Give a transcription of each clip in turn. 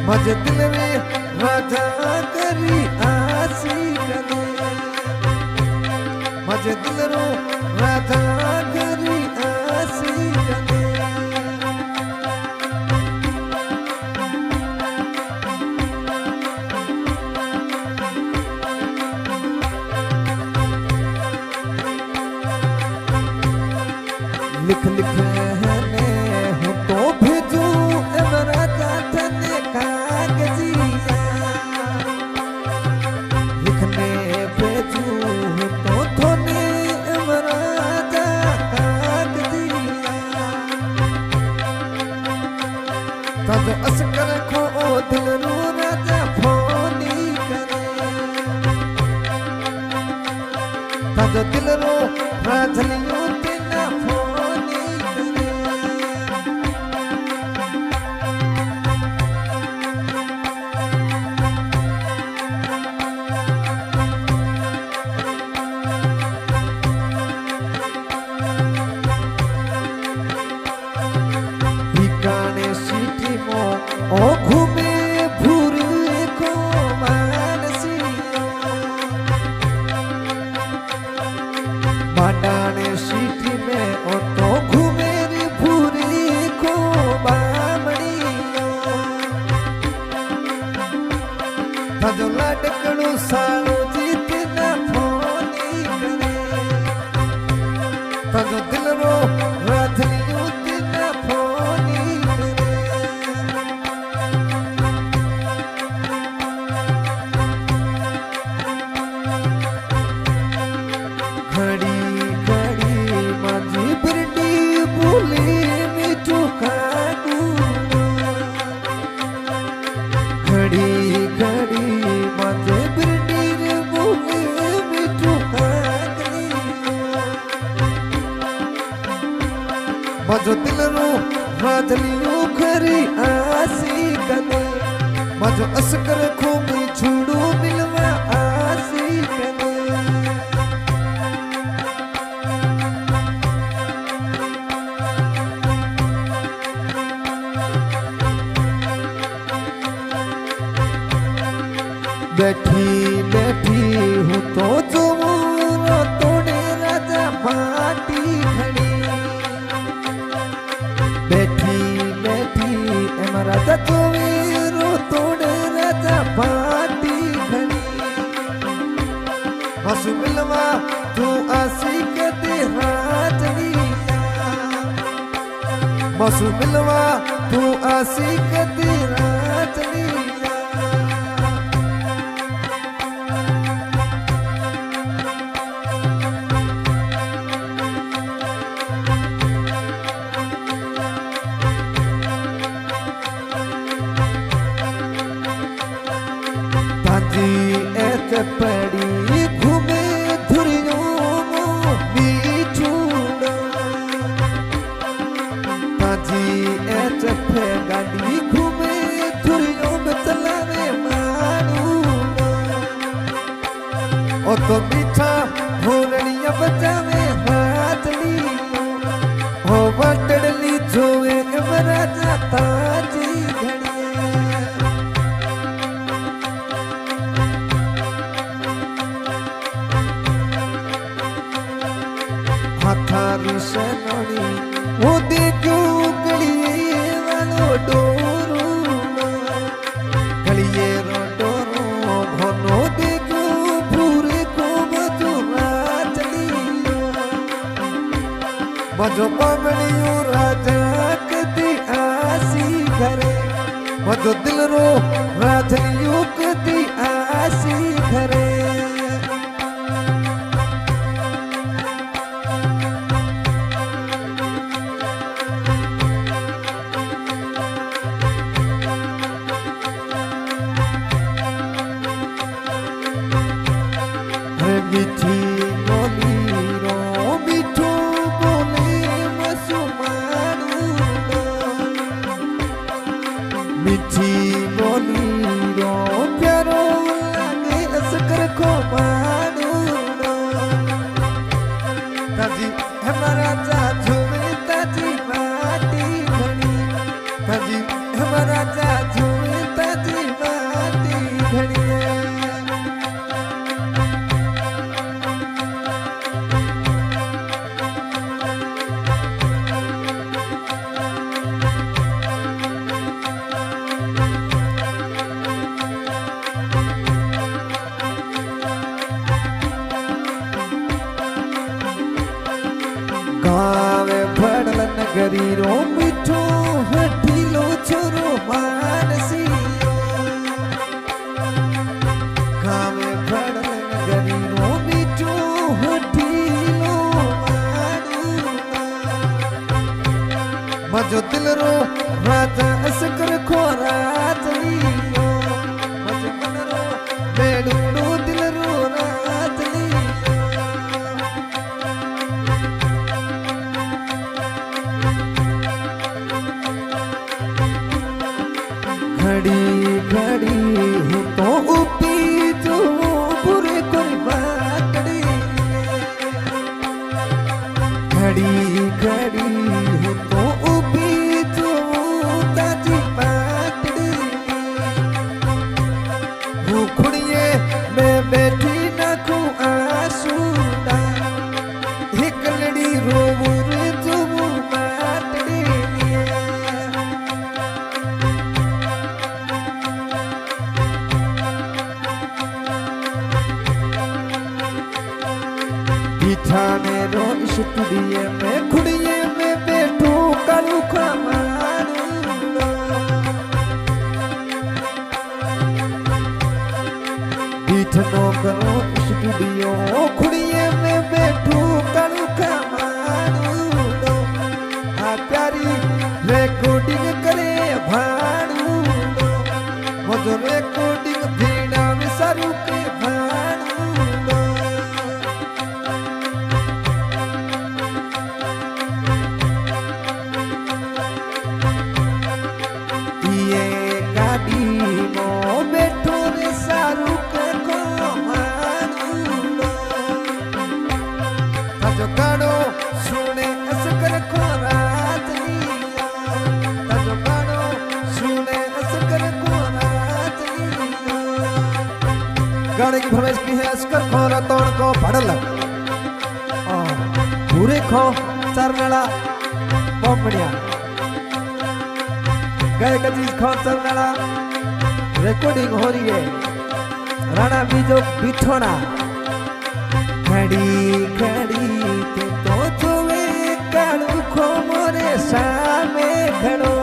मज दिल में राजा करी आसी करे मज दिल रो राजा करी आसी करे लिख लिख ने हूँ तो भेजू एमरा जाठने कागजिया लिखने भेजू हूँ तो थोने एमरा जा कागजिया तद असकर खो दिल रू राजा फोनी करे तद दिल रो राजलियों तेना फोनी करे ठिकाने सीटी मो ओ घूमे भूरे को मानसियो बाडाने सीटी में ओ तो घूमे रे भूरे को बामणियो तजो लाडकड़ो सालो जीत ना फोनी करे तजो दिल रो राजलियो तेना फोनी करे घड़ी घड़ी माझी बिरडी बोले मिठू काडू घड़ी घड़ी माझे बिरडी रे बोले मिठू काडू मजो दिल रो राजलियो खरी आसी कने मजो असकर खूबी छुड़ू मिलवा आसी कने बैठी बैठी हूँ तो जो तोड़े राजा पाटी खड़ी बैठी बैठी एम राजा चोवीरो तोड़े राजा पाटी खड़ी हसु मिलवा तू आसी कदे राजलिया मसु मिलवा तू आसी कदे राजलिया ऐसे पड़ी घूमे धुरियों बीचूड़ा ताजी ऐसे पे गाड़ी घूमे धुरियों में चलावे मारूड़ा ओ तो मीठा होरनिया बजावे हाथली हो वटड़ली जोए मरा जाता जी घड़ी हाथारी सनोनी वो देखो गलिए वालो डोरू गलिए रो डोरो भनो देखो पूरे को मजो पमड़ियो राजा कदी आसी घरे मजो दिल रो राधनियो कदी आसी घरे मीठी बोली रो मीठो बोले मसुमारू मीठी बोली रो प्यारो लागे असकर को मारू ताजी हमारा जाजू में ताजी माटी घड़ी ताजी हमारा जाजू में ताजी माटी घड़ी गावे भड़ल नगरी रो मिठो हठीलो छोरो मानसियो गावे भड़ल नगरी रो मिठो हठीलो मजो दिल रो राजा असकर खो राजलियो मजो मन रो बेडूडो दिल रो राजलियो घड़ी घड़ी हूँ तो उपी जो बुरे कोई बातड़ी घड़ी घड़ी हूँ तो उपी जो ताजी बातड़ी हूँ खुड़िए मैं बैठी नाखू आसूदा एक लड़ी रोबूर जो बातड़ी बिठाने रो स्टूडियो में खुड़िए में बैठो करू खमारू बिठनो करो स्टूडियो खुड़िए में बैठो करू खमारू आ प्यारी रिकॉर्डिंग करे भाड़ू मजो रिकॉर्डिंग देना विसारू के भाड़ू गाने की फरमाइश की है अस्कर खोरा तोड़ को भड़ल पूरे खो चरनला बम्बड़िया गए कचीज खो चरनला रिकॉर्डिंग हो रही है राणा बीजो बिठोना घड़ी घड़ी तो जोवे कालू खो मोरे सामे खड़ो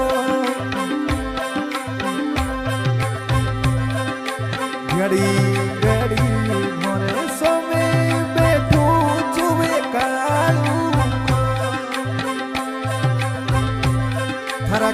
घड़ी घड़ी मोरे सोमे बैठो जुवे कालू थरा